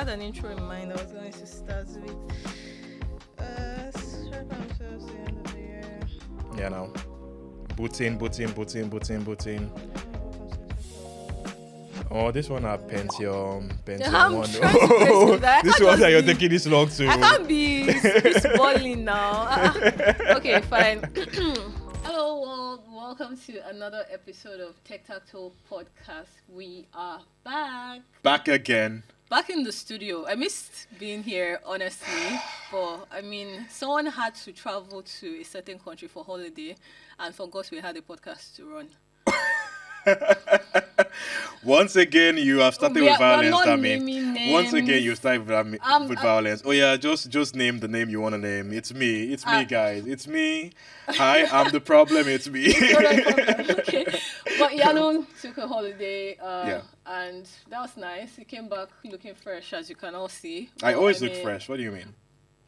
had an intro in mind. I was going to start with strap ourselves to the end of the year. Yeah, now. Booting. Oh, this one have Pentium I'm one. trying to guess that. This one that you're taking this long to. I can't be spoiling now. Okay, fine. Hello world, welcome to another episode of TechTacToe podcast. We are Back again. Back in the studio. I missed being here, honestly. But I mean, someone had to travel to a certain country for holiday and forgot we had a podcast to run. Once again, you have started with violence, Dammy. Names. Once again, you started with violence. Oh yeah, just name the name you want to name. It's me, guys. It's me. Hi, I'm the problem. It's me. Okay. But Iyanu took a holiday, and that was nice. He came back looking fresh, as you can all see. I always look fresh. What do you mean?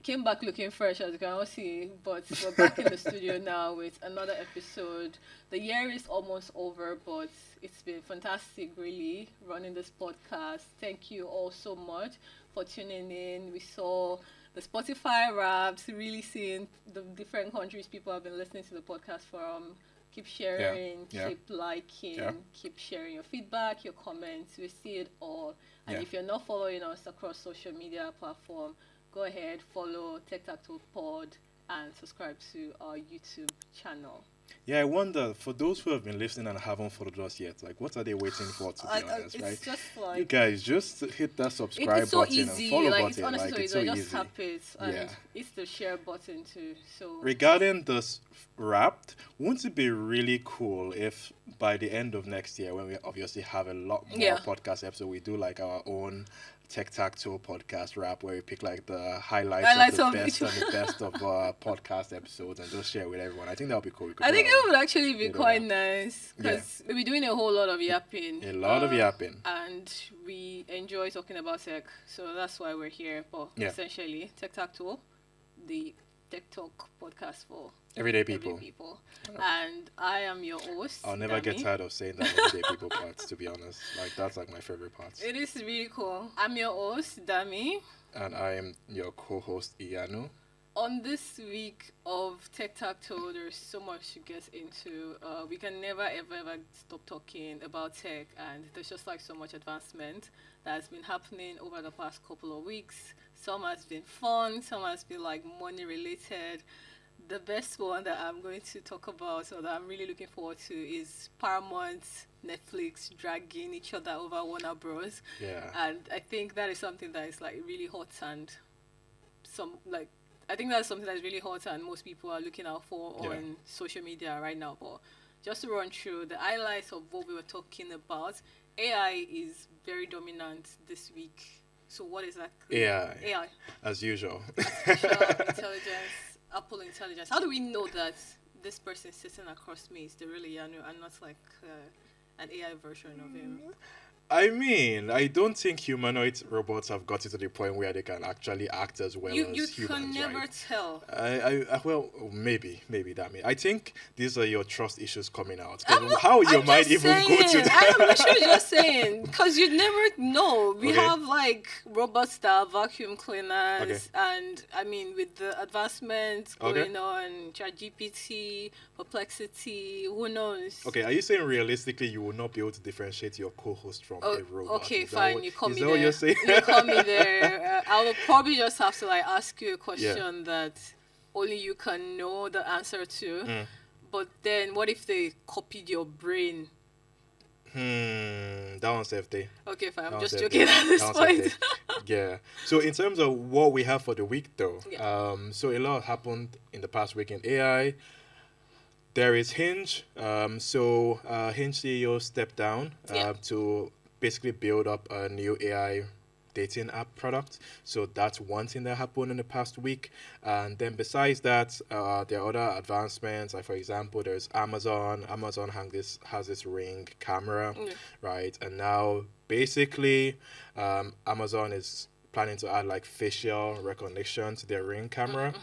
Came back looking fresh, as you can all see, but we're back in the studio now with another episode. The year is almost over, but it's been fantastic, really, running this podcast. Thank you all so much for tuning in. We saw the Spotify Wraps, really seeing the different countries people have been listening to the podcast from. Keep sharing, keep liking, keep sharing your feedback, your comments. We see it all. And if you're not following us across social media platform, go ahead, follow TechTacToe Pod and subscribe to our YouTube channel. Yeah, I wonder, for those who have been listening and haven't followed us yet, like, what are they waiting for, to be honest, right? Just like, you guys, just hit that subscribe it's so button easy. and follow like, button. It's honestly like, it's so so easy. easy. Just tap it and it's the share button too. So regarding this Wrapped, wouldn't it be really cool if by the end of next year, when we obviously have a lot more podcast episodes, we do like our own TechTacToe podcast wrap where we pick like the highlights of the best and the best of podcast episodes and just share with everyone. I think that would be cool. I think it would actually be quite nice because we're doing a whole lot of yapping. And we enjoy talking about tech. So that's why we're here. But essentially, TechTacToe, the Tech Talk podcast for everyday people. And I am your host. I'll never get tired of saying that everyday people parts, to be honest. Like, that's like my favorite part. It is really cool. I'm your host, Dammy. And I am your co-host, Iyanu. On this week of TechTacToe, there's so much to get into. We can never, ever stop talking about tech. And there's just like so much advancement that has been happening over the past couple of weeks. Some has been fun, some has been like money related. The best one that I'm going to talk about or that I'm really looking forward to is Paramount, Netflix dragging each other over Warner Bros. Yeah. And I think that is something that is like really hot and I think that's something that's really hot and most people are looking out for on social media right now. But just to run through the highlights of what we were talking about, AI is very dominant this week. So what is that? AI. As usual. Artificial intelligence, Apple intelligence. How do we know that this person sitting across me is the real Iyanu and not like an AI version of him? I mean, I don't think humanoid robots have gotten to the point where they can actually act as well as humans. You can never tell. Well, maybe that mean. I think these are your trust issues coming out. How your mind even go to that? I'm literally just saying, because you'd never know. We have like robots that are vacuum cleaners, and I mean, with the advancements going on, ChatGPT, Perplexity, who knows? Okay, are you saying realistically you will not be able to differentiate your co-host from a robot? Okay, fine. You call me there. What you're saying? You call me there. I will probably just have to like ask you a question that only you can know the answer to. But then, what if they copied your brain? That one's safety. Okay, fine. I'm just joking at this point. Yeah. So in terms of what we have for the week, though, so a lot happened in the past week in AI. There is Hinge. Hinge CEO stepped down to basically build up a new AI dating app product. So that's one thing that happened in the past week. And then besides that, there are other advancements. Like, for example, there's Amazon. Amazon has this Ring camera, right? And now basically Amazon is planning to add like facial recognition to their Ring camera,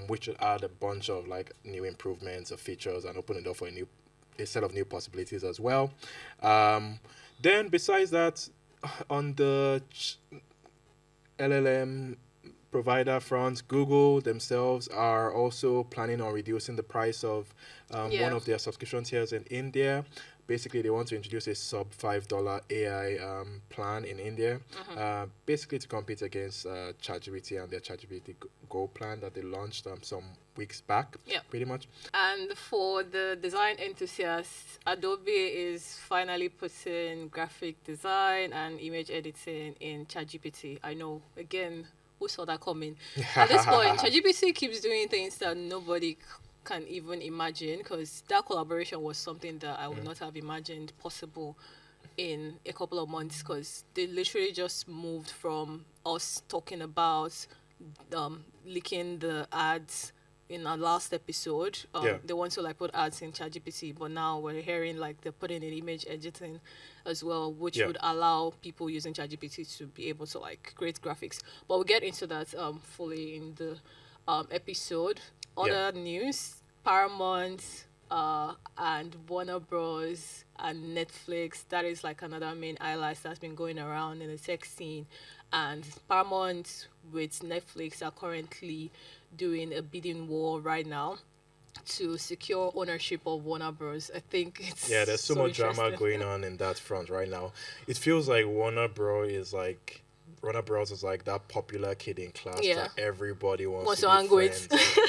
which will add a bunch of like new improvements or features and open the door for a set of new possibilities as well. Then besides that, on the LLM provider front, Google themselves are also planning on reducing the price of one of their subscription tiers in India. Basically, they want to introduce a sub $5 AI plan in India, basically to compete against ChatGPT and their ChatGPT Go plan that they launched some weeks back, pretty much. And for the design enthusiasts, Adobe is finally putting graphic design and image editing in ChatGPT. I know, again, who saw that coming? At this point, ChatGPT keeps doing things that nobody can even imagine, because that collaboration was something that I would not have imagined possible in a couple of months, because they literally just moved from us talking about leaking the ads in our last episode. They want to like put ads in ChatGPT, but now we're hearing like they're putting in image editing as well, which would allow people using ChatGPT to be able to like create graphics. But we'll get into that fully in the episode. Other news: Paramount and Warner Bros. And Netflix. That is like another main highlight that's been going around in the tech scene. And Paramount with Netflix are currently doing a bidding war right now to secure ownership of Warner Bros. I think it's there's so much drama going on in that front right now. It feels like Warner Bros is like that popular kid in class that everybody wants to be friends with.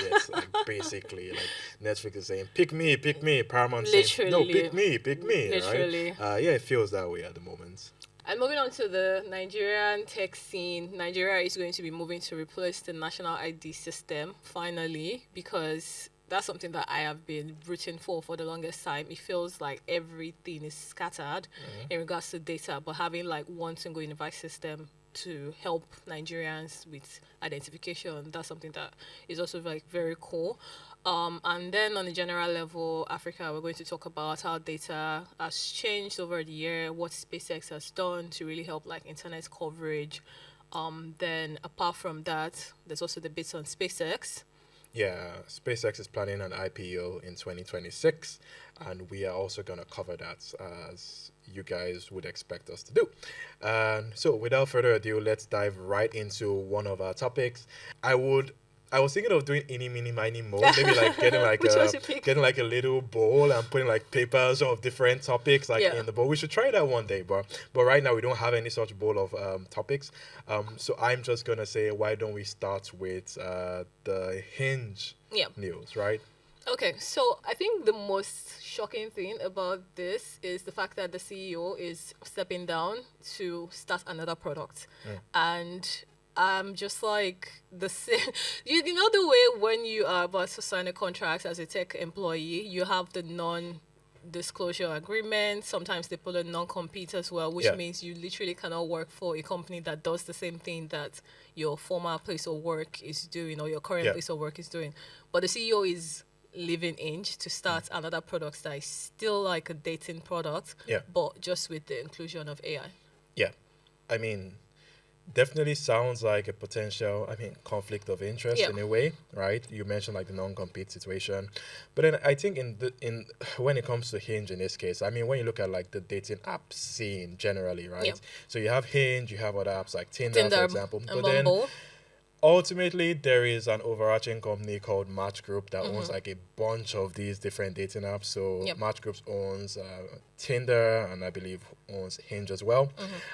Yes, like basically, like Netflix is saying, pick me. Paramount saying, no, pick me. Literally. Right? It feels that way at the moment. And moving on to the Nigerian tech scene, Nigeria is going to be moving to replace the national ID system, finally, because that's something that I have been rooting for the longest time. It feels like everything is scattered in regards to data, but having like one single unified system to help Nigerians with identification, that's something that is also like very cool. And then on a general level, Africa, we're going to talk about how data has changed over the year, what SpaceX has done to really help like internet coverage. Then apart from that, there's also the bits on SpaceX. Yeah, SpaceX is planning an IPO in 2026, and we are also going to cover that as you guys would expect us to do. So without further ado, let's dive right into one of our topics. I was thinking of doing any mini miny mo, maybe like getting like a little bowl and putting like papers of different topics in the bowl. We should try that one day, but right now we don't have any such bowl of topics. So I'm just gonna say, why don't we start with the Hinge news, right? Okay, so I think the most shocking thing about this is the fact that the CEO is stepping down to start another product, and I'm just like you know the way when you are about to sign a contract as a tech employee, you have the non-disclosure agreement. Sometimes they put a non-compete as well, which means you literally cannot work for a company that does the same thing that your former place of work is doing or your current place of work is doing. But the CEO is leaving Hinge to start another product that is still like a dating product, but just with the inclusion of AI. Yeah, I mean, definitely sounds like a potential, conflict of interest in a way, right? You mentioned like the non-compete situation, but then I think in when it comes to Hinge in this case, when you look at like the dating app scene generally, right? So you have Hinge, you have other apps like Tinder for example, but Bumble. Then ultimately there is an overarching company called Match Group that owns like a bunch of these different dating apps. So Match Group owns Tinder and I believe owns Hinge as well.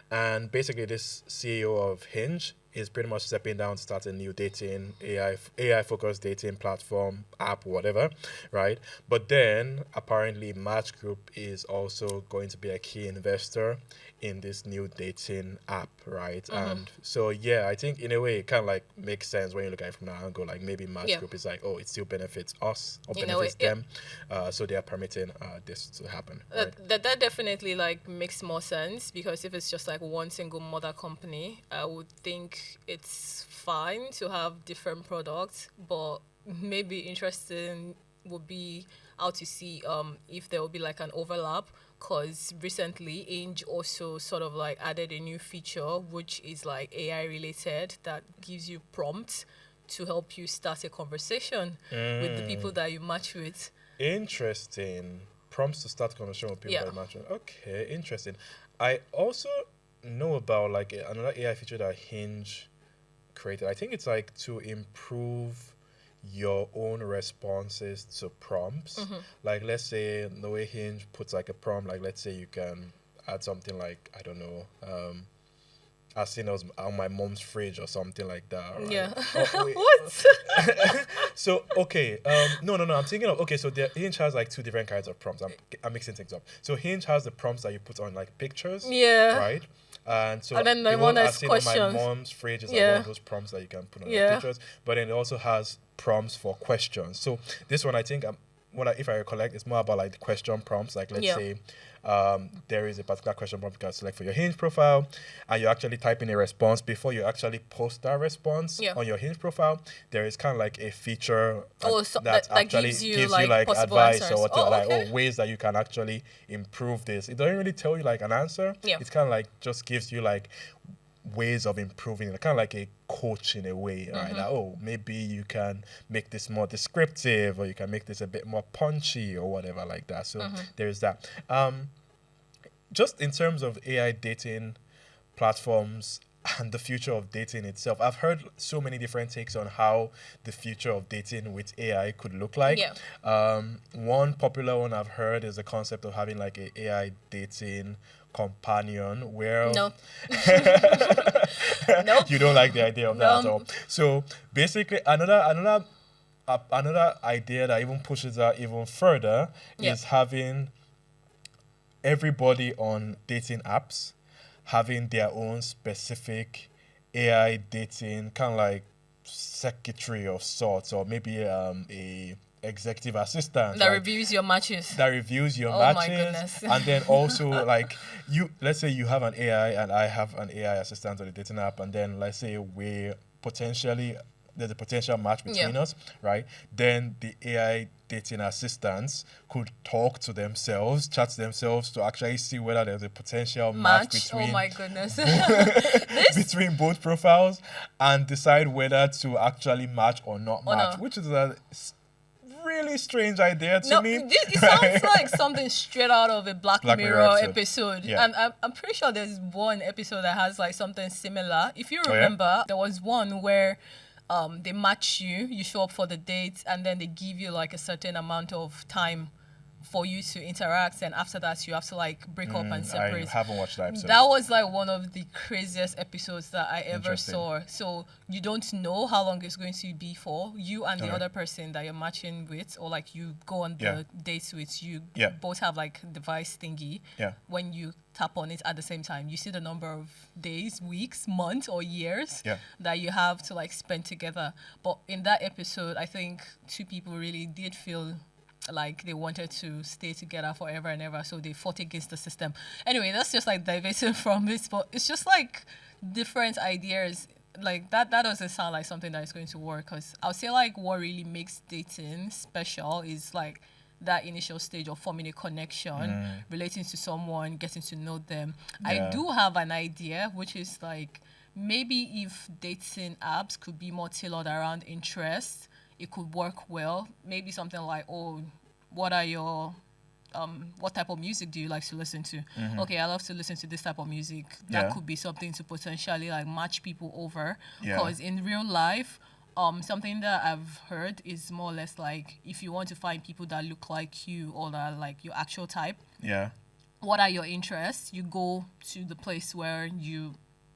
And basically this CEO of Hinge is pretty much stepping down to start a new dating AI focused dating platform, app, whatever, right? But then apparently Match Group is also going to be a key investor in this new dating app, right? And so I think in a way it kind of like makes sense when you look at it from that angle. Like maybe Match Group is like, oh, it still benefits us or benefits them, so they are permitting this to happen. Right? That definitely like makes more sense, because if it's just like one single mother company, I would think it's fine to have different products, but maybe interesting would be how to see if there will be like an overlap, because recently Hinge also sort of like added a new feature which is like AI related that gives you prompts to help you start a conversation with the people that you match with. Interesting. Prompts to start conversation with people that you match with. Okay, interesting. I also know about like another AI feature that Hinge created. I think it's like to improve your own responses to prompts. Like, let's say the way Hinge puts like a prompt, like let's say you can add something like, I don't know, as seen as on my mom's fridge or something like that. Right? Yeah. What? So, okay. No. I'm thinking of, okay, so Hinge has like two different kinds of prompts. I'm mixing things up. So Hinge has the prompts that you put on like pictures. Yeah. Right? And so And then the one I've that's seen on my questions. mom's fridge is like one of those prompts that you can put on the pictures. But then it also has prompts for questions. So this one, I think, if I recollect, it's more about like the question prompts. Like, let's say there is a particular question prompt you can select for your Hinge profile, and you actually type in a response before you actually post that response on your Hinge profile. There is kind of like a feature that actually gives you like advice answers. or whatever, ways that you can actually improve this. It doesn't really tell you like an answer. It's kind of like just gives you like ways of improving it, kind of like a coach in a way, right? Like, maybe you can make this more descriptive, or you can make this a bit more punchy or whatever like that. So there's that. Just in terms of AI dating platforms and the future of dating itself, I've heard so many different takes on how the future of dating with AI could look like. One popular one I've heard is the concept of having like an AI dating companion where nope. You don't like the idea of that at all. So basically another idea that even pushes that even further is having everybody on dating apps having their own specific AI dating kind of like secretary of sorts, or maybe a executive assistant that reviews your matches. My goodness. And then also like let's say you have an AI and I have an AI assistant on the dating app, and then let's say there's a potential match between us, right? Then the AI dating assistants could talk to themselves, chat to themselves to actually see whether there's a potential match between between both profiles, and decide whether to actually match or not match, which is a really strange idea to me. It sounds like something straight out of a Black Mirror episode. And I'm pretty sure there's one episode that has like something similar. If you remember, there was one where they match you show up for the date, and then they give you like a certain amount of time for you to interact, and after that you have to like break up and separate. I haven't watched that episode. That was like one of the craziest episodes that I ever saw. So you don't know how long it's going to be for you and the other person that you're matching with, or like you go on the dates with. You both have like device thingy. When you tap on it at the same time, you see the number of days, weeks, months, or years that you have to like spend together. But in that episode, I think two people really did feel like they wanted to stay together forever and ever, so they fought against the system. Anyway, that's just like diverting from this, but it's just like different ideas. Like that doesn't sound like something that is going to work, because I'll say like what really makes dating special is like that initial stage of forming a connection, relating to someone, getting to know them. I do have an idea, which is like maybe if dating apps could be more tailored around interests, it could work well. Maybe something like, what are your what type of music do you like to listen to? Okay, I love to listen to this type of music. That could be something to potentially like match people over. Because in real life, something that I've heard is more or less like, if you want to find people that look like you or that are like your actual type, what are your interests? You go to the place where you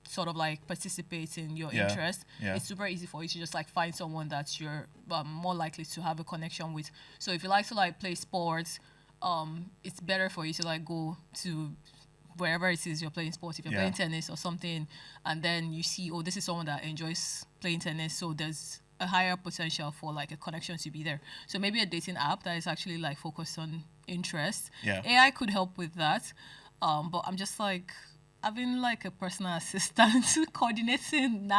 sort of like participate in your interest. It's super easy for you to just like find someone that you're more likely to have a connection with. So if you like to like play sports, it's better for you to like go to wherever it is you're playing sports. If you're playing tennis or something, and then you see, this is someone that enjoys playing tennis, so there's a higher potential for like a connection to be there. So maybe a dating app that is actually like focused on interest. AI could help with that, but I'm just like, having like a personal assistant coordinating,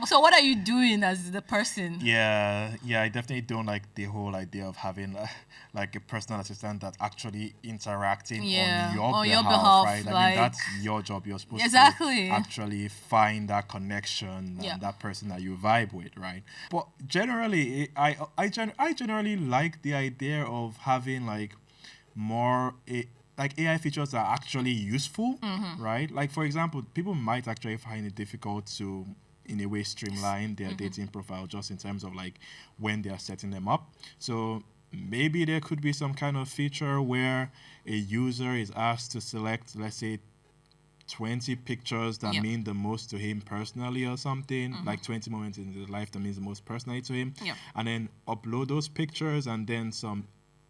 So what are you doing as the person? I definitely don't like the whole idea of having like a personal assistant that's actually interacting on your behalf, right? Like, I mean, that's your job. You're supposed to actually find that connection and that person that you vibe with, right? But generally, I generally like the idea of having like more like AI features that are actually useful, right? Like, for example, people might actually find it difficult to in a way streamline their dating profile just in terms of like when they are setting them up. So maybe there could be some kind of feature where a user is asked to select, let's say, 20 pictures that mean the most to him personally or something, like 20 moments in his life that means the most personally to him, and then upload those pictures, and then some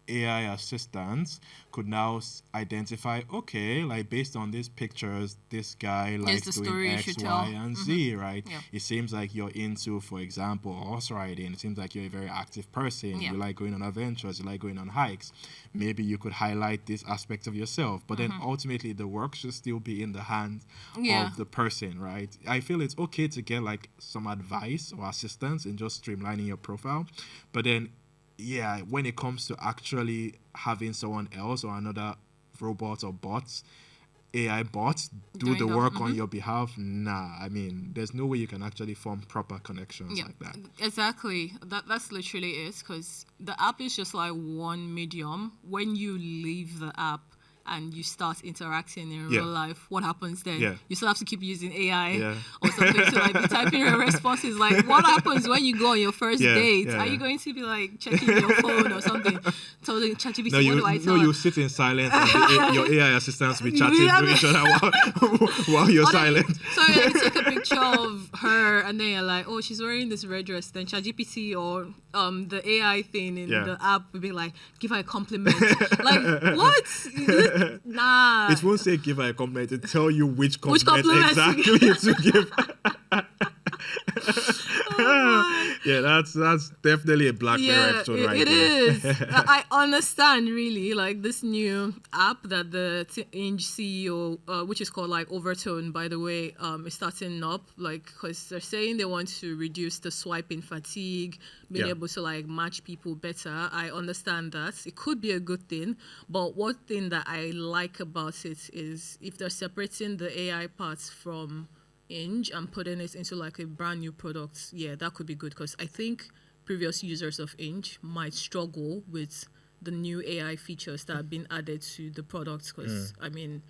AI assistants could now identify, okay, like based on these pictures, this guy likes doing X, Y, and Z, right? Yeah. It seems like you're into, for example, horse riding. It seems like you're a very active person. You like going on adventures. You like going on hikes. Maybe you could highlight this aspect of yourself. But then ultimately, the work should still be in the hands of the person, right? I feel it's okay to get like some advice or assistance in just streamlining your profile. But then when it comes to actually having someone else or another robot or bots, AI bots, do the work on your behalf, I mean, there's no way you can actually form proper connections like that. Exactly. That's literally it, because the app is just like one medium. When you leave the app and you start interacting in real life, what happens then? You still have to keep using AI or something to like be typing your responses. Like, what happens when you go on your first date? Are you going to be like checking your phone or something? Telling ChatGPT, what do I tell? No, you sit in silence and your AI assistants will be chatting to each other while you're silent. So you take a picture of her and then you're like, oh, she's wearing this red dress. Then ChatGPT or the AI thing in the app will be like, give her a compliment. Like, what? Nah. It won't say give her a compliment. It'll tell you which compliment exactly to give. That's definitely a Black Mirror episode right it there. Is. I understand really like this new app that the Hinge CEO, which is called like Overtone, by the way, is starting up, like, because they're saying they want to reduce the swiping fatigue, being able to like match people better. I understand that it could be a good thing, but one thing that I like about it is if they're separating the AI parts from Hinge and putting it into like a brand new product, that could be good, because I think previous users of Hinge might struggle with the new AI features that have been added to the product, because I mean,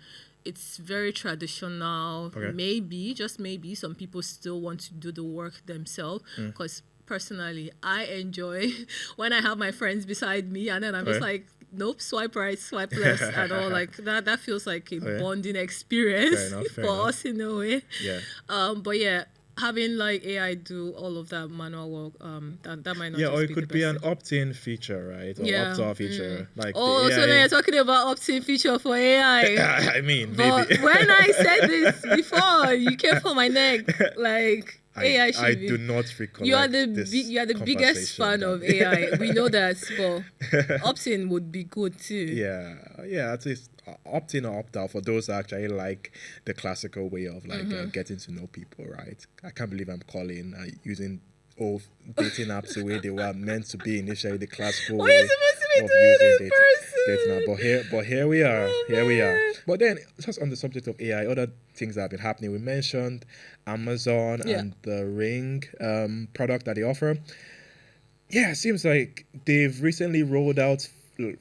it's very traditional. Maybe, just maybe, some people still want to do the work themselves, because personally, I enjoy when I have my friends beside me and then I'm just like, nope, swipe right, swipe left, and all like that. That feels like a bonding experience for us in a way. But having like AI do all of that manual work, that might not. Or it could be an opt-in feature, right? Or opt-out feature, like. Oh, so now you're talking about opt-in feature for AI. I mean, but maybe. When I said this before, you came for my neck, like. AI I do not recollect. You are the biggest fan of AI. We know that, but opt-in would be good too. At least opt-in or opt-out for those who actually like the classical way of like getting to know people, right? I can't believe I'm calling using old dating apps the way they were meant to be initially, the classical way of using dating. But here we are. We are. But then, just on the subject of AI, other things that have been happening. We mentioned Amazon and the Ring product that they offer. It seems like they've recently rolled out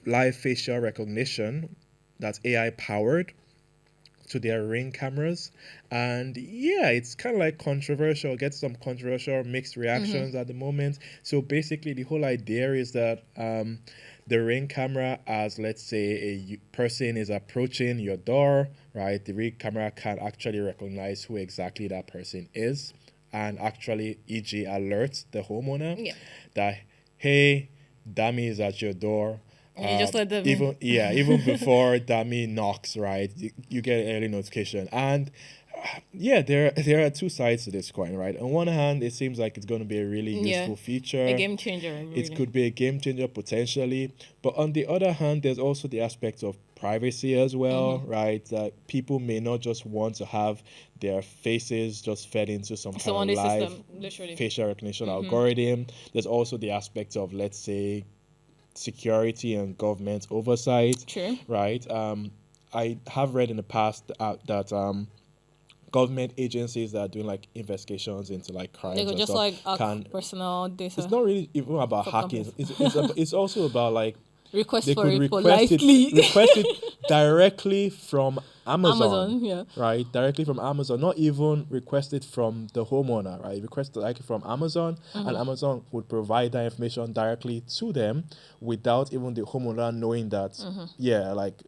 live facial recognition that's AI powered to their Ring cameras, and it's kind of like controversial, gets some controversial mixed reactions at the moment. So basically the whole idea is that the Ring camera, as let's say a person is approaching your door, right, the Ring camera can actually recognize who exactly that person is and actually, e.g., alerts the homeowner that, hey, Dammy is at your door. You just let them even before Dammy knocks, right? You get an early notification. And there are two sides to this coin, right? On one hand, it seems like it's going to be a really useful feature. A game changer. Really. It could be a game changer potentially. But on the other hand, there's also the aspect of privacy as well, right? That people may not just want to have their faces just fed into some kind of live system, facial recognition algorithm. There's also the aspect of, let's say, security and government oversight. True. Right. I have read in the past that government agencies that are doing like investigations into like crimes, they could just like personal data. It's not really even about hacking. It's also about like request it directly from Amazon, Yeah. right? Directly from Amazon, not even requested from the homeowner, right? Requested directly from Amazon, and Amazon would provide that information directly to them without even the homeowner knowing that. Yeah, like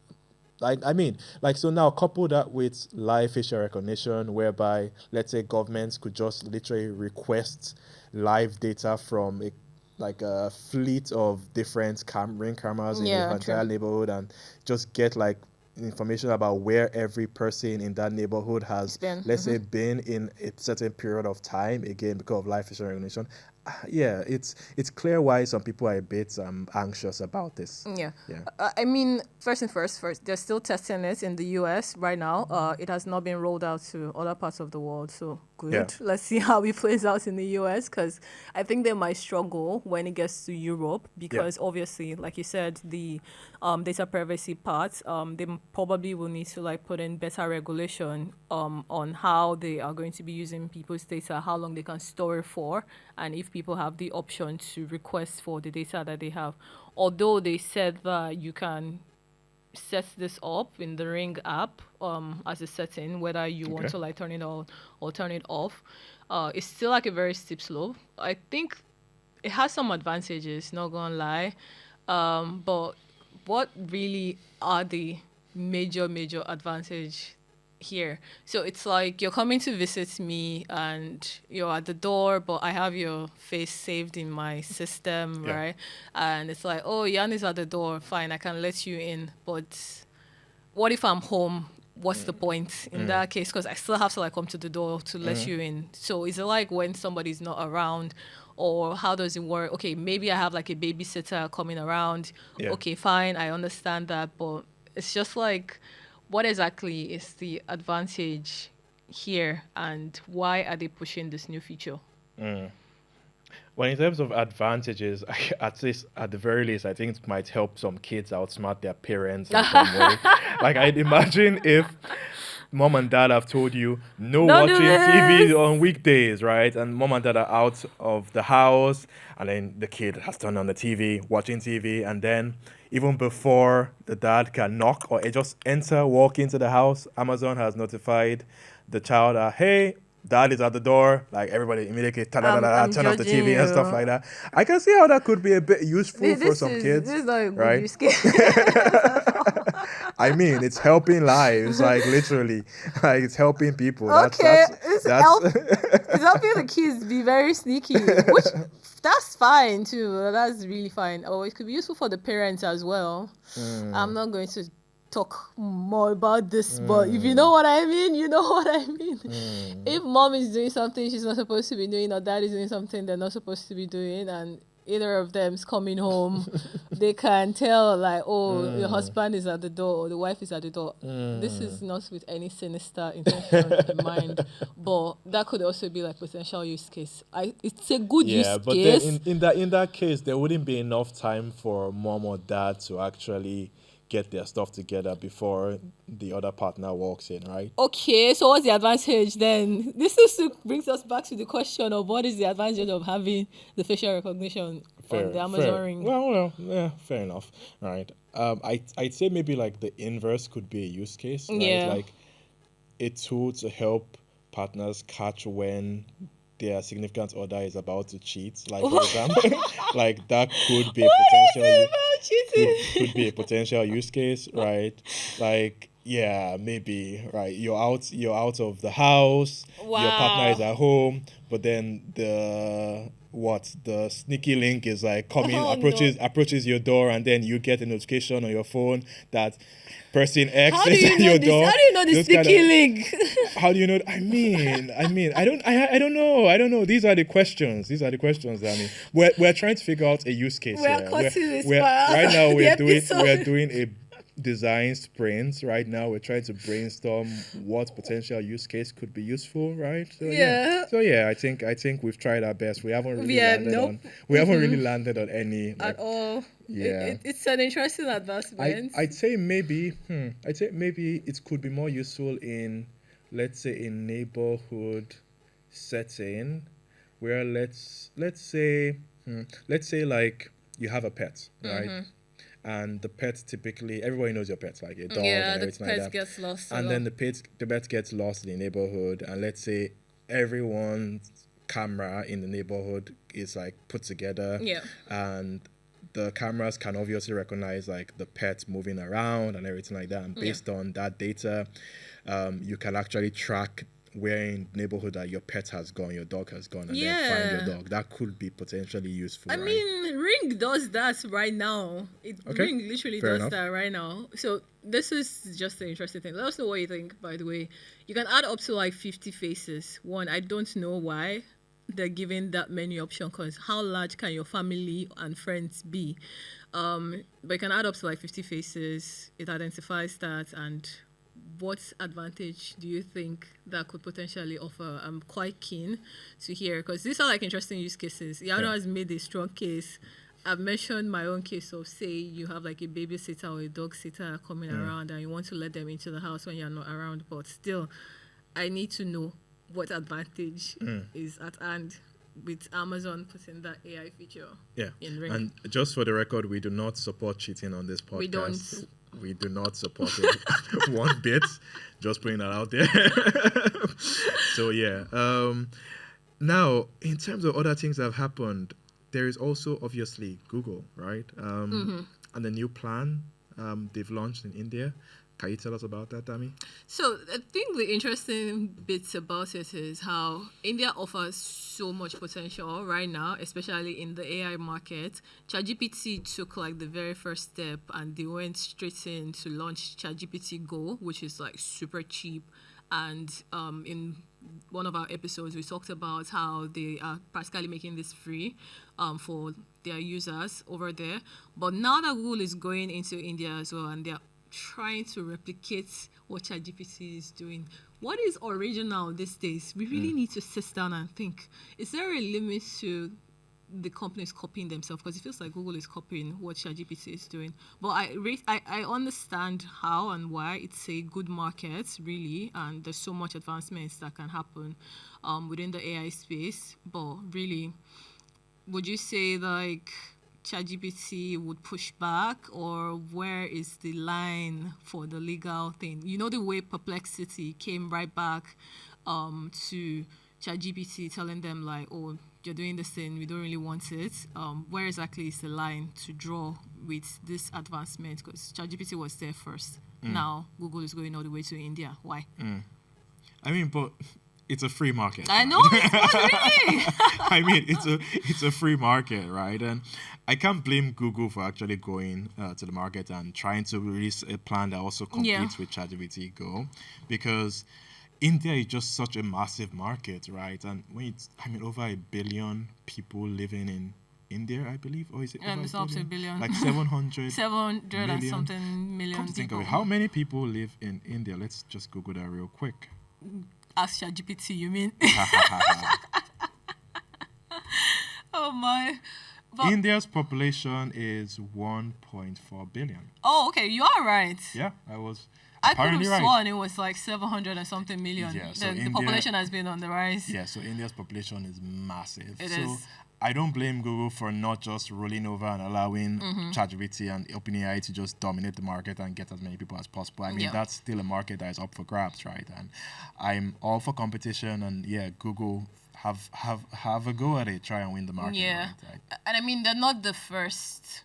I mean, like so now couple that with live facial recognition, whereby let's say governments could just literally request live data from a fleet of different ring cameras in the entire neighborhood and just get like information about where every person in that neighborhood has let's say been in a certain period of time, again because of live facial recognition. Yeah, it's clear why some people are a bit anxious about this. Yeah. Yeah. I mean, first, they're still testing it in the US right now. It has not been rolled out to other parts of the world. So good. Yeah. Let's see how it plays out in the US, because I think they might struggle when it gets to Europe, because obviously, like you said, the data privacy part, they probably will need to like put in better regulation on how they are going to be using people's data, how long they can store it for, and if people have the option to request for the data that they have. Although they said that you can set this up in the Ring app as a setting, whether you want to like turn it on or turn it off, it's still like a very steep slope. I think it has some advantages, not gonna lie, but what really are the major advantage here? So it's like you're coming to visit me and you're at the door, but I have your face saved in my system, right? And it's like, oh, Yan is at the door, fine, I can let you in, but what if I'm home? What's the point in that case? Because I still have to like come to the door to let you in. So is it like when somebody's not around, or how does it work? Okay, maybe I have like a babysitter coming around. Okay, fine, I understand that, but it's just like, what exactly is the advantage here, and why are they pushing this new feature? Well, in terms of advantages, at least at the very least, I think it might help some kids outsmart their parents in some way. Like I'd imagine if mom and dad have told you no Don't watching do TV this. on weekdays, right? And mom and dad are out of the house, and then the kid has turned on the TV, watching TV, and then even before the dad can knock or just walk into the house, Amazon has notified the child that, hey, dad is at the door. Like everybody immediately turn off the TV and stuff like that. I can see how that could be a bit useful for some kids. This is not a good right? use case. I mean, it's helping lives, like literally, like it's helping people. It's helping the kids be very sneaky, which that's fine too. That's really fine. Oh, it could be useful for the parents as well. I'm not going to talk more about this, but if you know what I mean, you know what I mean. If mom is doing something she's not supposed to be doing, or dad is doing something they're not supposed to be doing, and either of them's coming home, they can tell like, oh, your husband is at the door or the wife is at the door. This is not with any sinister intention in mind, but that could also be like potential use case. It's a good use but case. then in that case, there wouldn't be enough time for mom or dad to actually get their stuff together before the other partner walks in, right? Okay, so what's the advantage then? This brings us back to the question of what is the advantage of having the facial recognition on the Amazon Ring? Well, yeah, fair enough. Right. I'd say maybe like the inverse could be a use case, right? Yeah. Like a tool to help partners catch when their significant other is about to cheat. Like for example, like that could be a potential use case, right? Like yeah, maybe right. You're out of the house. Wow. Your partner is at home, but then the sneaky link is like approaches your door, and then you get a notification on your phone that person X is at your door. How do you know the sneaky link? How do you know? I mean, I don't know. These are the questions. I mean, we're trying to figure out a use case here. Right now we're doing a design sprints. Right now we're trying to brainstorm what potential use case could be useful, right? So I think we've tried our best. We haven't really landed on any at all. Yeah, it's an interesting advancement. I'd say maybe it could be more useful in, let's say, a neighborhood setting where let's say like you have a pet, right? and the pet typically, everybody knows your pets, like a dog Yeah, and the everything like pet that. gets lost. And then the pet gets lost in the neighborhood, and let's say everyone's camera in the neighborhood is like put together, Yeah. and the cameras can obviously recognize like the pets moving around and everything like that, and based on that data, you can actually track where in neighborhood that your pet has gone, your dog has gone, and then find your dog. That could be potentially useful. I mean, Ring does that right now. Ring literally Fair does enough. that right now. So this is just an interesting thing. Let us know what you think, by the way. You can add up to like 50 faces. One, I don't know why they're giving that many options, because how large can your family and friends be? But you can add up to like 50 faces. It identifies that, and what advantage do you think that could potentially offer? I'm quite keen to hear, because these are like interesting use cases. Iyanu has made a strong case. I've mentioned my own case of, say you have like a babysitter or a dog sitter coming around and you want to let them into the house when you're not around, but still I need to know what advantage is at hand with Amazon putting that AI feature in Ring. And just for the record, we do not support cheating on this podcast. We don't. We do not support it one bit. Just putting that out there. So now in terms of other things that have happened, there is also obviously Google, right? And the new plan they've launched in India. Can you tell us about that, Dammy? So I think the interesting bits about it is how India offers so much potential right now, especially in the AI market. ChatGPT took like the very first step, and they went straight in to launch ChatGPT Go, which is like super cheap. And in one of our episodes, we talked about how they are practically making this free for their users over there. But now that Google is going into India as well, and they're trying to replicate what ChatGPT is doing, what is original these days? We really need to sit down and think, is there a limit to the companies copying themselves? Because it feels like Google is copying what ChatGPT is doing. But I understand how and why it's a good market, really, and there's so much advancements that can happen within the AI space. But really, would you say like ChatGPT would push back, or where is the line for the legal thing? You know, the way Perplexity came right back to ChatGPT telling them like, oh, you're doing this thing, we don't really want it. Where exactly is the line to draw with this advancement? Because ChatGPT was there first. Now Google is going all the way to India. Why? I mean, but it's a free market. I right? know, it's not really. I mean, it's a free market, right? And I can't blame Google for actually going to the market and trying to release a plan that also competes with ChatGPT Go, because India is just such a massive market, right? And when over 1 billion people living in India, I believe, or is it? It's up to 1 billion. Like 700. 700 million. and something million. Come to think of it, how many people live in India? Let's just Google that real quick. Ask ChatGPT, you mean? Oh my. But India's population is 1.4 billion. Oh, okay, you are right. Yeah, I was I could have apparently right. sworn it was like 700 and something million. Yeah, so the India, population has been on the rise. Yeah, so India's population is massive. It so is. I don't blame Google for not just rolling over and allowing ChatGPT and OpenAI to just dominate the market and get as many people as possible. I mean, that's still a market that is up for grabs, right? And I'm all for competition, and Google have a go at it, try and win the market. Yeah, right? and I mean, they're not the first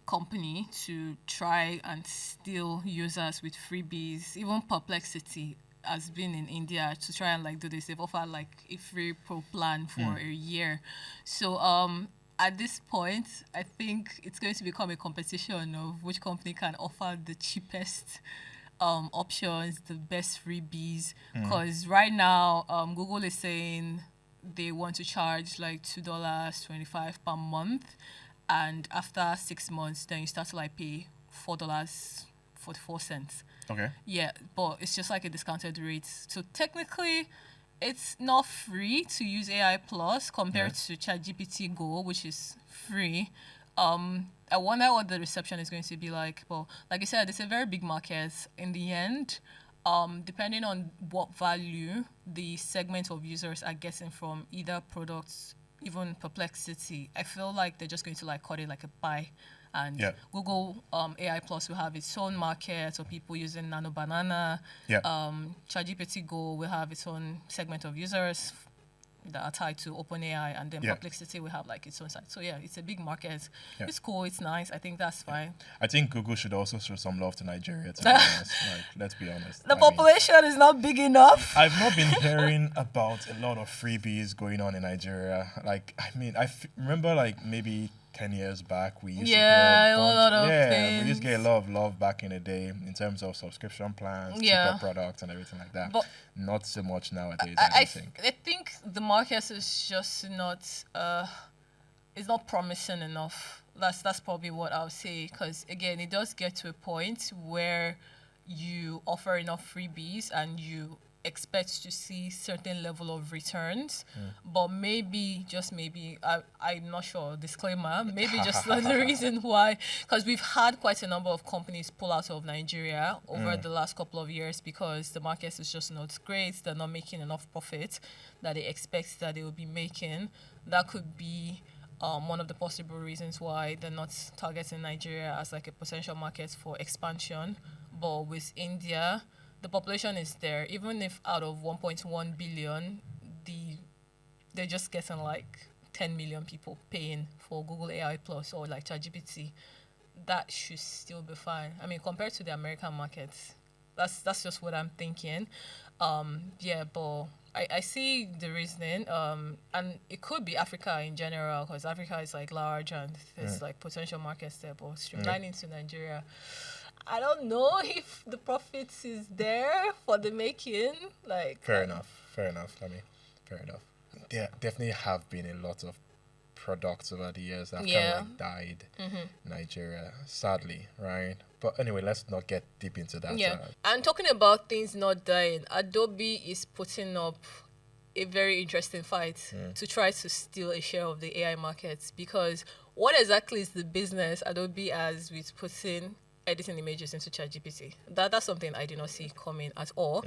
company to try and steal users with freebies. Even Perplexity has been in India to try and like do this. They've offered like a free pro plan for a year. So at this point, I think it's going to become a competition of which company can offer the cheapest options, the best freebies. Because right now, Google is saying they want to charge like $2.25 per month, and after 6 months, then you start to like pay $4.44. Okay. Yeah, but it's just like a discounted rate. So technically, it's not free to use AI Plus compared to ChatGPT Go, which is free. I wonder what the reception is going to be like. Well, like I said, it's a very big market. In the end, depending on what value the segment of users are getting from either products, even Perplexity, I feel like they're just going to like cut it like a pie And Yeah. Google AI Plus will have its own market of people using Nano Banana. Yeah. ChatGPT Go will have its own segment of users that are tied to OpenAI, and then Yeah. Perplexity will have like its own site. So yeah, it's a big market. Yeah. It's cool. It's nice. I think that's fine. I think Google should also show some love to Nigeria, to be honest. Like, let's be honest. The I mean, population is not big enough. I've not been hearing about a lot of freebies going on in Nigeria. Like, I mean, remember like maybe 10 years back, we used to Yeah, get a lot of we used to get a lot of love back in the day in terms of subscription plans, Yeah. cheaper products, and everything like that. But not so much nowadays, I don't think. I think the market is just not it's not promising enough. That's probably what I'll say, because again, it does get to a point where you offer enough freebies and you expect to see certain level of returns, but maybe, just maybe, I'm not sure, disclaimer, maybe just the reason why, because we've had quite a number of companies pull out of Nigeria over the last couple of years because the market is just not great, they're not making enough profit that they expect that they will be making. That could be one of the possible reasons why they're not targeting Nigeria as like a potential market for expansion. But with India, the population is there. Even if out of 1.1 billion, they're just getting like 10 million people paying for Google AI Plus or like ChatGPT, that should still be fine. I mean, compared to the American markets, that's just what I'm thinking. Yeah, but I see the reasoning, and it could be Africa in general, because Africa is like large and there's like potential markets there, but streamlining to Nigeria, I don't know if the profits is there for the making. Like, Fair enough. I mean, fair enough. There definitely have been a lot of products over the years that have kind of like died in Nigeria, sadly, right? But anyway, let's not get deep into that. Yeah. And talking about things not dying, Adobe is putting up a very interesting fight to try to steal a share of the AI market, because what exactly is the business Adobe has with putting editing images into ChatGPT? That's something I did not see coming at all.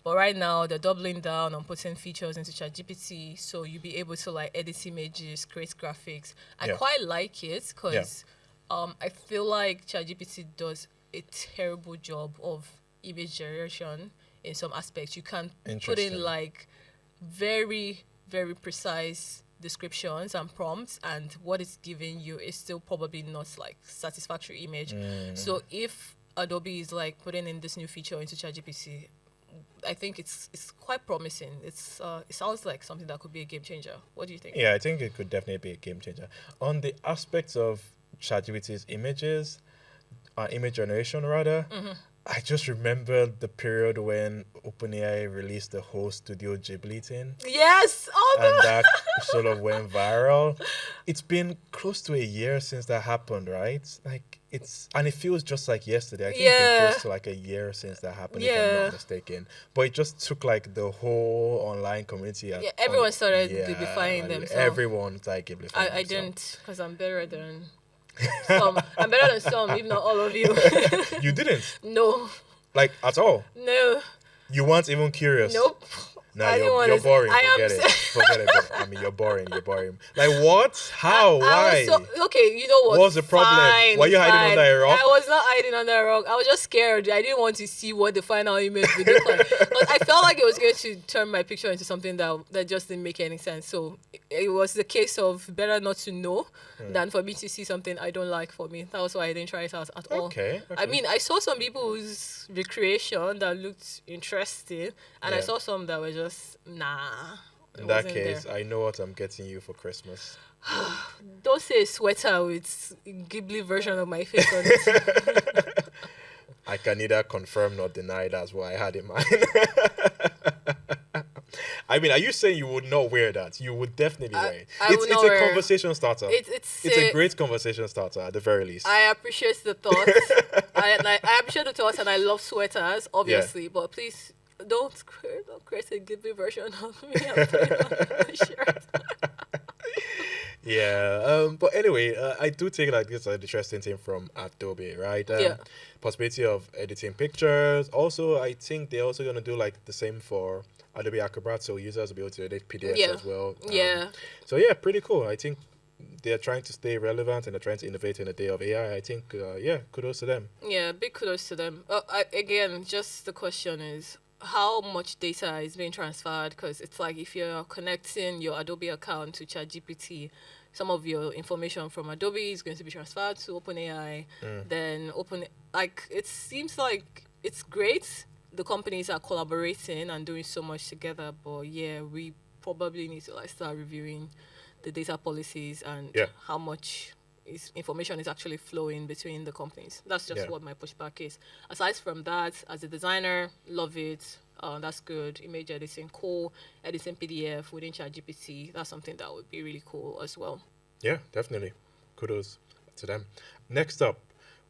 But right now they're doubling down on putting features into ChatGPT, so you'll be able to like edit images, create graphics. I quite like it because I feel like ChatGPT does a terrible job of image generation in some aspects. You can put in like very, very precise descriptions and prompts, and what it's giving you is still probably not like satisfactory image. So if Adobe is like putting in this new feature into ChatGPT, I think it's quite promising. It sounds like something that could be a game changer. What do you think? Yeah, I think it could definitely be a game changer. On the aspects of ChatGPT's images, image generation rather, I just remember the period when OpenAI released the whole Studio Ghibli thing. Yes! Oh, and that sort of went viral. It's been close to a year since that happened, right? Like it feels just like yesterday. I think it's been close to like a year since that happened, if I'm not mistaken. But it just took like the whole online community. Everyone started Ghiblifying themselves. Everyone started Ghiblifying I didn't, because I'm better than some. I'm better than some, if not all of you. You didn't? No. Like at all? No. You weren't even curious? Nope. Nah, you're boring. Forget it. Forget it. I mean, you're boring. Like, what? How? Why? Okay, you know what? What's the problem? Were you hiding under a rock? I was not hiding under a rock. I was just scared. I didn't want to see what the final image would look like. But I felt like it was going to turn my picture into something that just didn't make any sense. So it was the case of better not to know than for me to see something I don't like for me. That was why I didn't try it out at all. Okay. I mean, I saw some people's recreation that looked interesting, and I saw some that were just nah. In that case, I know what I'm getting you for Christmas. Don't say a sweater with Ghibli version of my face on it. I can neither confirm nor deny that's what I had in mind. I mean, are you saying you would not wear that? You would definitely wear it. It's a conversation starter. It's a great conversation starter at the very least. I appreciate the thoughts. I appreciate the thoughts, and I love sweaters, obviously. But please don't create a Ghibli version of me. I'm putting on a shirt. Yeah, but anyway, I do think like this is an interesting thing from Adobe, right? Possibility of editing pictures. Also, I think they're also going to do like the same for Adobe Acrobat, so users will be able to edit PDFs as well. So yeah, pretty cool. I think they're trying to stay relevant and they're trying to innovate in the day of AI. I think, kudos to them. Yeah, big kudos to them. Again, just the question is how much data is being transferred, because it's like if you're connecting your Adobe account to ChatGPT, some of your information from Adobe is going to be transferred to OpenAI. Then it seems like it's great. The companies are collaborating and doing so much together, but yeah, we probably need to like start reviewing the data policies and how much information is actually flowing between the companies. That's just what my pushback is. Aside from that, as a designer, love it. That's good. Image editing, cool. Editing PDF within ChatGPT, that's something that would be really cool as well. Yeah, definitely. Kudos to them. Next up,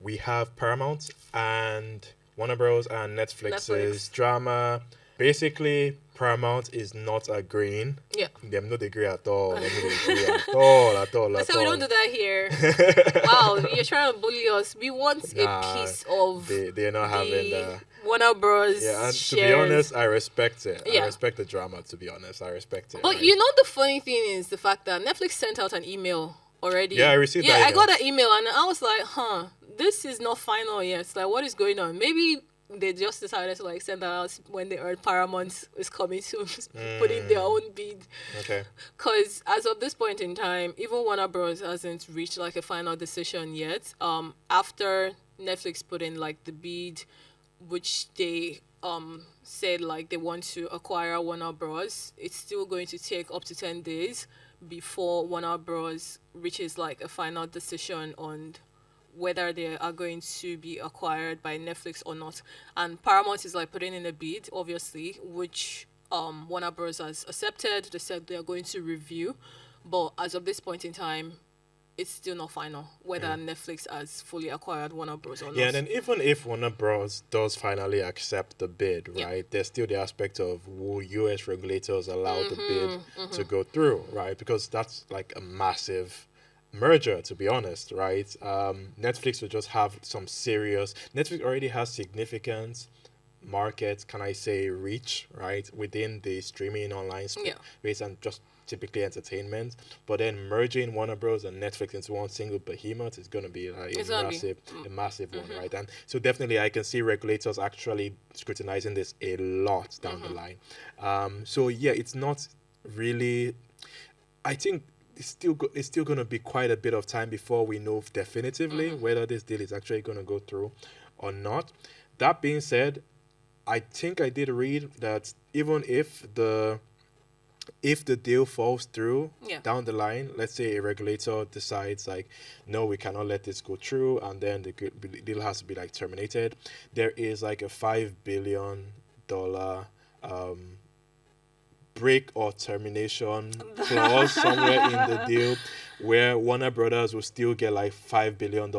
we have Paramount and Warner Bros. And Netflix's drama. Basically, Paramount is not agreeing. Yeah. Them not agree at all. Them not agree at all. That's why we don't do that here. Wow, you're trying to bully us. We want a piece of they're not having the Warner Bros. Yeah, and shares. to be honest, I respect it. Yeah. I respect the drama, to be honest. I respect it. But right? you know the funny thing is the fact that Netflix sent out an email already. Yeah, I received that Yeah, I email. got that email and I was like, this is not final yet. It's like, what is going on? Maybe they just decided to like send that out when they heard Paramount is coming to put in their own bid. Okay. Because as of this point in time, even Warner Bros. Hasn't reached like a final decision yet. After Netflix put in like the bid, which they said like they want to acquire Warner Bros., it's still going to take up to 10 days before Warner Bros. Reaches like a final decision on whether they are going to be acquired by Netflix or not. And Paramount is like putting in a bid, obviously, which Warner Bros. Has accepted. They said they are going to review. But as of this point in time, it's still not final whether Netflix has fully acquired Warner Bros. Or not. Yeah, and then even if Warner Bros. Does finally accept the bid, right, there's still the aspect of will US regulators allow the bid to go through, right? Because that's like a massive merger, to be honest, right? Netflix will just have some serious... Netflix already has significant market, can I say, reach, right, within the streaming online space and just typically entertainment. But then merging Warner Bros. And Netflix into one single behemoth is going to be like a massive one, right? And so definitely I can see regulators actually scrutinizing this a lot down the line. So yeah, it's not really... I think it's still going to be quite a bit of time before we know definitively whether this deal is actually going to go through or not. That being said, I think I did read that even if the deal falls through down the line, let's say a regulator decides like, no, we cannot let this go through, and then the deal has to be like terminated, there is like a $5 billion break or termination clause somewhere in the deal where Warner Brothers will still get like $5 billion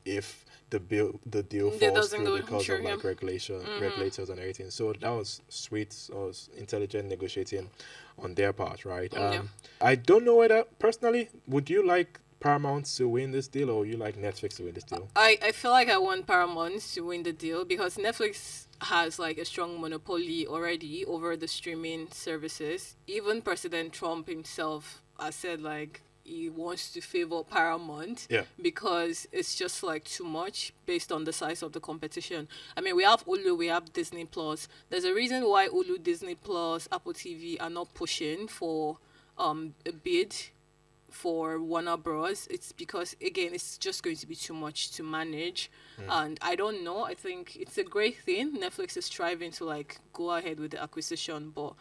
if the deal falls through because of like regulators and everything. So that was sweet, or intelligent negotiating on their part, right? I don't know whether personally, would you like Paramount to win this deal, or you like Netflix to win this deal? I feel like I want Paramount to win the deal because Netflix has like a strong monopoly already over the streaming services. Even President Trump himself has said like he wants to favor Paramount because it's just like too much based on the size of the competition. I mean, we have Hulu, we have Disney Plus. There's a reason why Hulu, Disney Plus, Apple TV are not pushing for a bid for Warner Bros. It's because, again, it's just going to be too much to manage. And I don't know, I think it's a great thing. Netflix is striving to like go ahead with the acquisition, but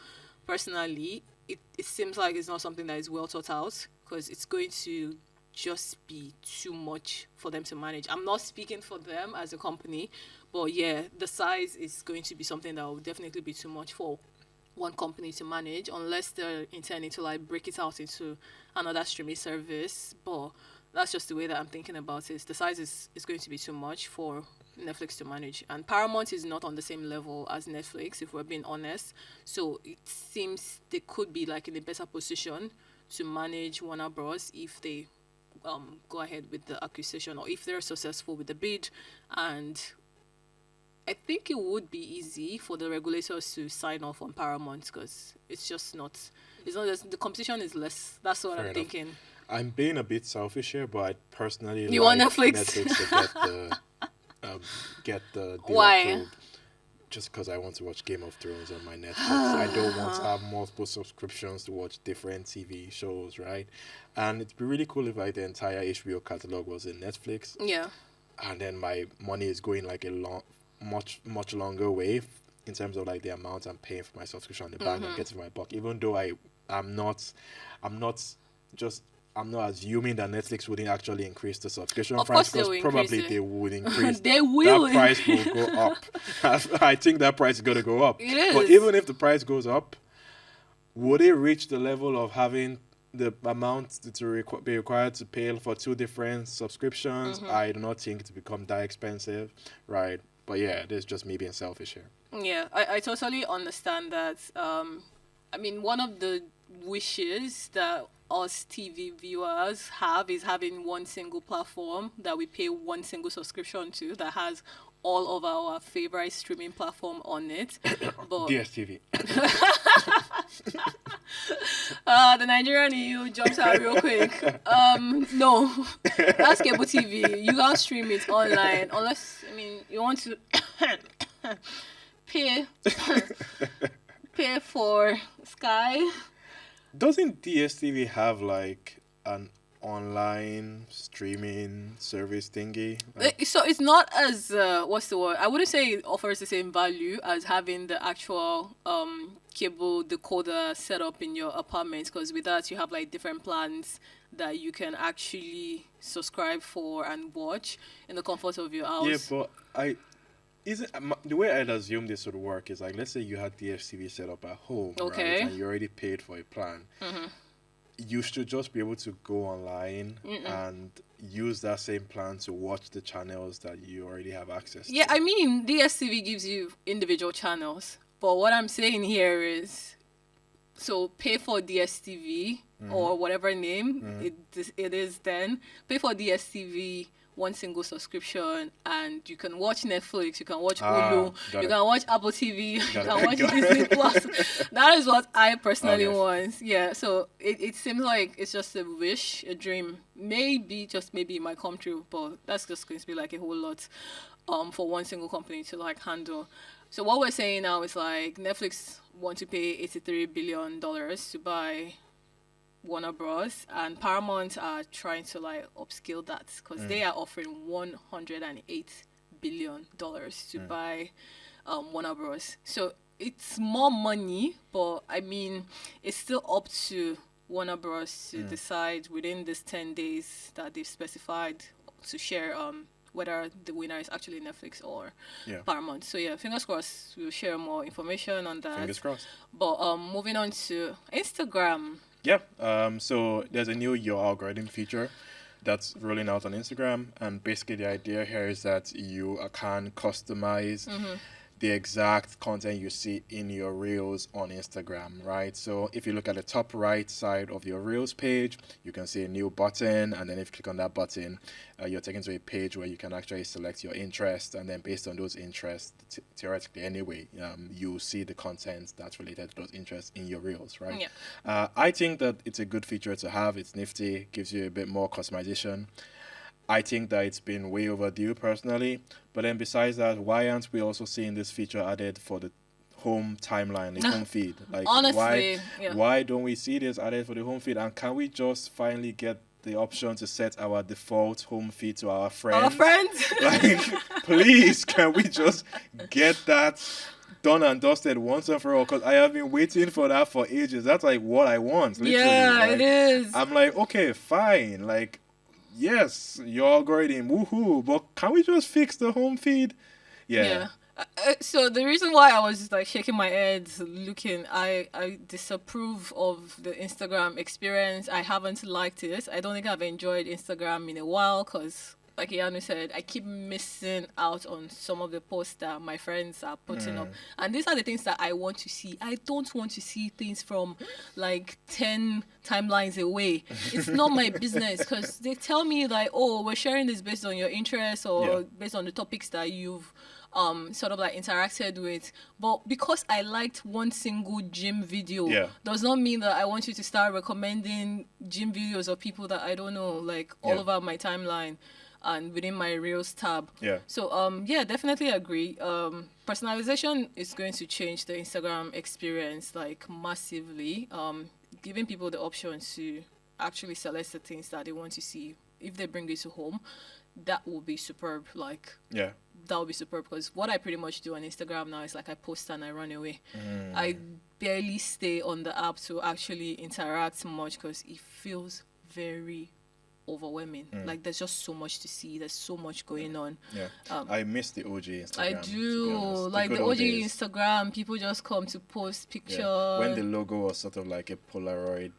personally, it seems like it's not something that is well thought out because it's going to just be too much for them to manage. I'm not speaking for them as a company, but yeah, the size is going to be something that will definitely be too much for one company to manage unless they're intending to like break it out into another streaming service. But that's just the way that I'm thinking about it. The size is going to be too much for Netflix to manage, and Paramount is not on the same level as Netflix, if we're being honest. So it seems they could be like in a better position to manage Warner Bros. If they go ahead with the acquisition, or if they're successful with the bid. And I think it would be easy for the regulators to sign off on Paramount because it's It's not just, the competition is less. That's what Fair I'm enough. thinking. I'm being a bit selfish here, but I personally You like want Netflix? to get the deal Why? approved. Just because I want to watch Game of Thrones on my Netflix. I don't want to have multiple subscriptions to watch different TV shows, right? And it'd be really cool if like the entire HBO catalog was in Netflix, Yeah. and then my money is going like a much longer way in terms of like the amount I'm paying for my subscription on the bank and getting my buck. Even though I'm not assuming that Netflix wouldn't actually increase the subscription Of price, course they will because probably increase it. they would increase. They will. That price will go up. I think that price is going to go up. It is. But even if the price goes up, would it reach the level of having the amount to be required to pay for 2 different subscriptions? I do not think to become that expensive, right? But yeah, this is just me being selfish here. Yeah, I totally understand that. I mean, one of the wishes that us TV viewers have is having one single platform that we pay one single subscription to that has all of our favorite streaming platform on it. But DSTV. the Nigerian EU jumps out real quick. No, that's cable TV. You can't stream it online unless, I mean, you want to pay for Sky. Doesn't DSTV have like an online streaming service thingy? So it's not as what's the word? I wouldn't say it offers the same value as having the actual cable decoder set up in your apartment, because with that you have like different plans that you can actually subscribe for and watch in the comfort of your house. Yeah, but the way I'd assume this would work is like, let's say you had DSTV set up at home, Okay. right? And you already paid for a plan. You should just be able to go online and use that same plan to watch the channels that you already have access to. Yeah, I mean, DSTV gives you individual channels. But what I'm saying here is, so pay for DSTV or whatever name it is then. Pay for DSTV, one single subscription, and you can watch Netflix, you can watch Hulu, you can watch Apple TV, you can watch Disney Plus. That is what I personally want. Yeah, so it seems like it's just a wish, a dream. Maybe, just maybe it might come true, but that's just going to be like a whole lot for one single company to like handle. So what we're saying now is like Netflix want to pay $83 billion to buy Warner Bros. And Paramount are trying to like upscale that because they are offering $108 billion to buy Warner Bros. So it's more money, but I mean, it's still up to Warner Bros. To decide within this 10 days that they've specified to share whether the winner is actually Netflix or Paramount. So yeah, fingers crossed we'll share more information on that. Fingers crossed. But moving on to Instagram. Yeah. So there's a new Your Algorithm feature that's rolling out on Instagram, and basically the idea here is that you can customize the exact content you see in your Reels on Instagram, right? So if you look at the top right side of your Reels page, you can see a new button, and then if you click on that button, you're taken to a page where you can actually select your interest, and then based on those interests, theoretically anyway, you see the content that's related to those interests in your Reels, right? Yeah. I think that it's a good feature to have. It's nifty, gives you a bit more customization. I think that it's been way overdue personally. But then besides that, why aren't we also seeing this feature added for the home timeline, the home feed? Like, honestly, why don't we see this added for the home feed? And can we just finally get the option to set our default home feed to our friends? Our friends? Like, please, can we just get that done and dusted once and for all? Because I have been waiting for that for ages. That's like what I want. Literally. Yeah, like, it is. I'm like, okay, fine. Like, yes, your algorithm, woohoo, but can we just fix the home feed? Yeah. So the reason why I was like shaking my head looking, I disapprove of the Instagram experience. I haven't liked it. I don't think I've enjoyed Instagram in a while because, like Iyanu said, I keep missing out on some of the posts that my friends are putting up. And these are the things that I want to see. I don't want to see things from like 10 timelines away. It's not my business because they tell me like, oh, we're sharing this based on your interests or based on the topics that you've sort of like interacted with. But because I liked one single gym video, Yeah. does not mean that I want you to start recommending gym videos of people that I don't know, like all Yeah. over my timeline and within my Reels tab. Yeah. So yeah, definitely agree. Personalization is going to change the Instagram experience like massively. Giving people the option to actually select the things that they want to see. If they bring it to home, that will be superb. Like Yeah. that would be superb, because what I pretty much do on Instagram now is like I post and I run away. I barely stay on the app to actually interact much because it feels very overwhelming. Like there's just so much to see. There's so much going on. Yeah. I miss the OG Instagram. I to be do. honest. Like good the old OG days. Instagram, people just come to post pictures. Yeah. When the logo was sort of like a Polaroid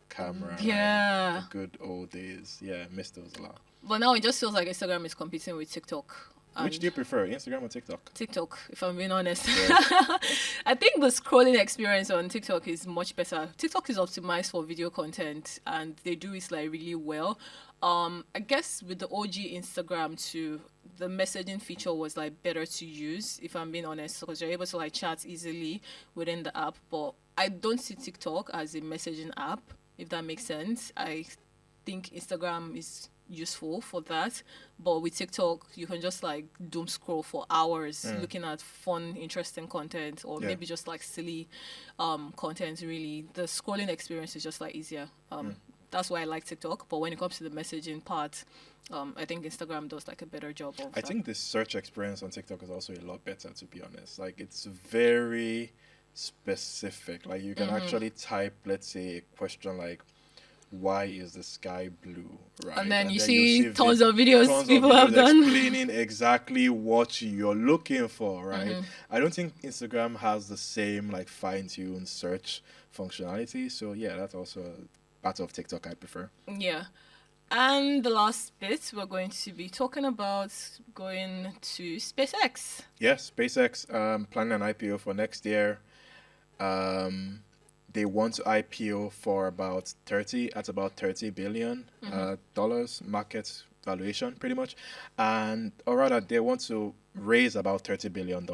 camera. Yeah. The good old days. Yeah, I miss those a lot. But now it just feels like Instagram is competing with TikTok. Which do you prefer, Instagram or TikTok? TikTok, if I'm being honest. Yeah. I think the scrolling experience on TikTok is much better. TikTok is optimized for video content and they do it like really well. I guess with the OG Instagram too, the messaging feature was like better to use, if I'm being honest, because you're able to like chat easily within the app. But I don't see TikTok as a messaging app, if that makes sense. I think Instagram is useful for that, but with TikTok you can just like doom scroll for hours looking at fun, interesting content, or Yeah. maybe just like silly content. Really, the scrolling experience is just like easier. That's why I like TikTok, but when it comes to the messaging part, I think Instagram does like a better job of I that. think the search experience on TikTok is also a lot better, to be honest. Like, it's very specific. Like, you can actually type, let's say, a question like, why is the sky blue, right? And then you you see tons of videos people have done. explaining exactly what you're looking for, right? I don't think Instagram has the same like fine-tuned search functionality. So yeah, that's also a part of TikTok I prefer. Yeah. And the last bit, we're going to be talking about going to SpaceX. Yes, SpaceX planning an IPO for next year. They want to IPO for about 30 billion dollars market valuation, pretty much, or rather, they want to raise about $30 billion,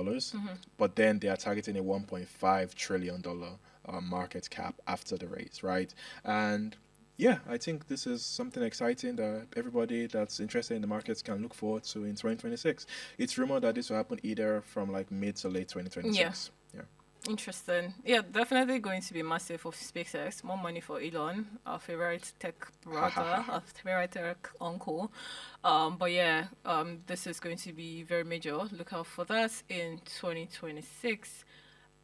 but then they are targeting a $1.5 trillion market cap after the raise, right? And yeah, I think this is something exciting that everybody that's interested in the markets can look forward to in 2026. It's rumored that this will happen either from like mid to late 2026. Yeah. Interesting. Yeah, definitely going to be massive for SpaceX. More money for Elon, our favorite tech brother, our favorite tech uncle. But yeah, this is going to be very major. Look out for that in 2026.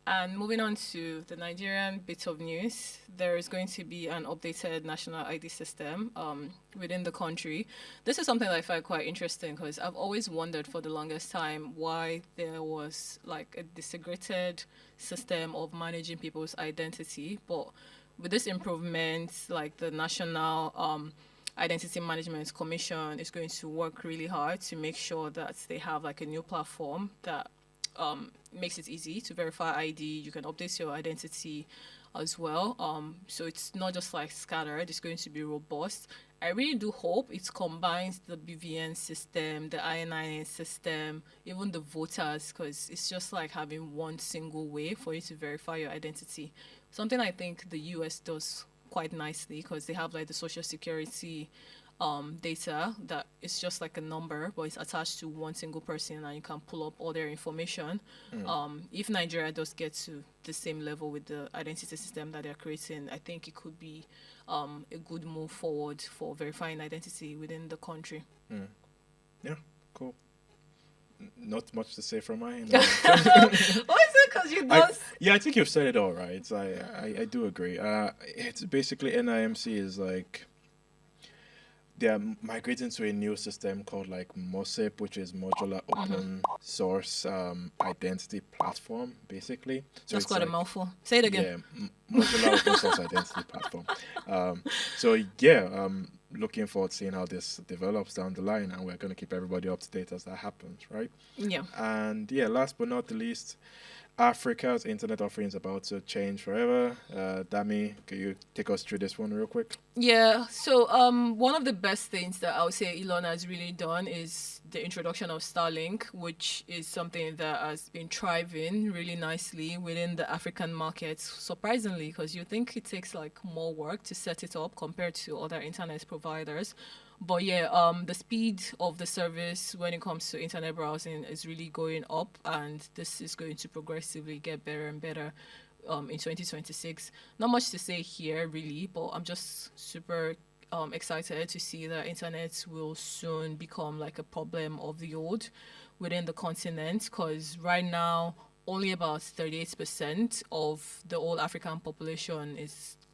And moving on to the Nigerian bit of news, there is going to be an updated national ID system within the country. This is something that I find quite interesting because I've always wondered for the longest time why there was like a disintegrated system of managing people's identity. But with this improvement, like the National Identity Management Commission is going to work really hard to make sure that they have like a new platform that makes it easy to verify ID. You can update your identity as well. So it's not just like scattered, it's going to be robust. I really do hope it combines the BVN system, the ININ system, even the voters, because it's just like having one single way for you to verify your identity. Something I think the US does quite nicely because they have like the social security data that is just like a number, but it's attached to one single person and you can pull up all their information. If Nigeria does get to the same level with the identity system that they're creating, I think it could be a good move forward for verifying identity within the country. Yeah, cool. Not much to say from my end. What is it? Because you don't. Yeah, I think you've said it all right. I do agree. It's basically NIMC is like they are migrating to a new system called like MOSIP, which is Modular Open Source Identity Platform, basically. So That's it's quite a like, mouthful. Say it again. Yeah, Modular Open Source Identity Platform. So yeah, looking forward to seeing how this develops down the line, and we're going to keep everybody up to date as that happens, right? Yeah. And yeah, last but not the least, Africa's internet offering is about to change forever. Dammy, can you take us through this one real quick? Yeah, so one of the best things that I would say Elon has really done is the introduction of Starlink, which is something that has been thriving really nicely within the African markets, surprisingly, because you think it takes like more work to set it up compared to other internet providers. But yeah, the speed of the service when it comes to internet browsing is really going up, and this is going to progressively get better and better in 2026. Not much to say here, really, but I'm just super excited to see that internet will soon become like a problem of the old within the continent, because right now only about 38% of the whole African population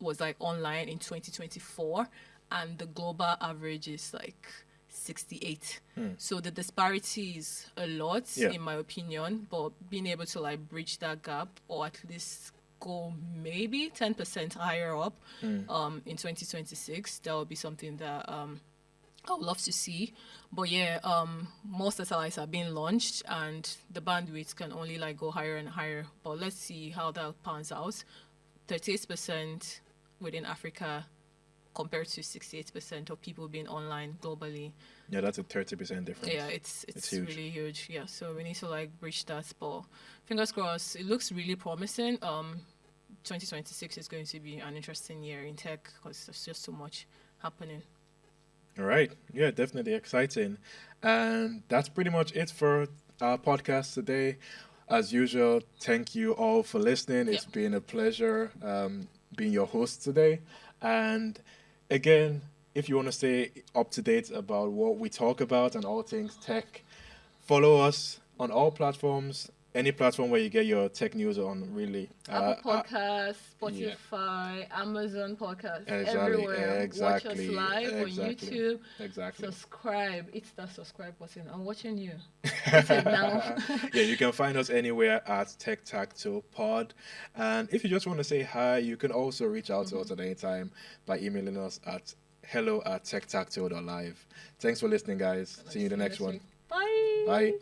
was like online in 2024, and the global average is like 68. So the disparity is a lot, in my opinion, but being able to like bridge that gap, or at least go maybe 10% higher up in 2026, that would be something that I would love to see. But yeah, more satellites are being launched, and the bandwidth can only like go higher and higher. But let's see how that pans out. 38% within Africa compared to 68% of people being online globally. Yeah, that's a 30% difference. Yeah, it's huge. really huge. Yeah, so we need to like bridge that. But fingers crossed, it looks really promising. 2026 is going to be an interesting year in tech because there's just so much happening. All right. Yeah, definitely exciting. And that's pretty much it for our podcast today. As usual, thank you all for listening. It's been a pleasure being your host today. And again, if you want to stay up to date about what we talk about and all things tech, follow us on all platforms, any platform where you get your tech news on, really. Apple Podcasts, Spotify, Amazon Podcasts, everywhere. Exactly, Watch us live on YouTube. Exactly. Subscribe. It's that subscribe button. I'm watching you. Hit it now. Yeah, you can find us anywhere at TechTacToe Pod. And if you just want to say hi, you can also reach out to us at any time by emailing us at hello@techtactoe.live. Thanks for listening, guys. See you in the next one. Bye. Bye.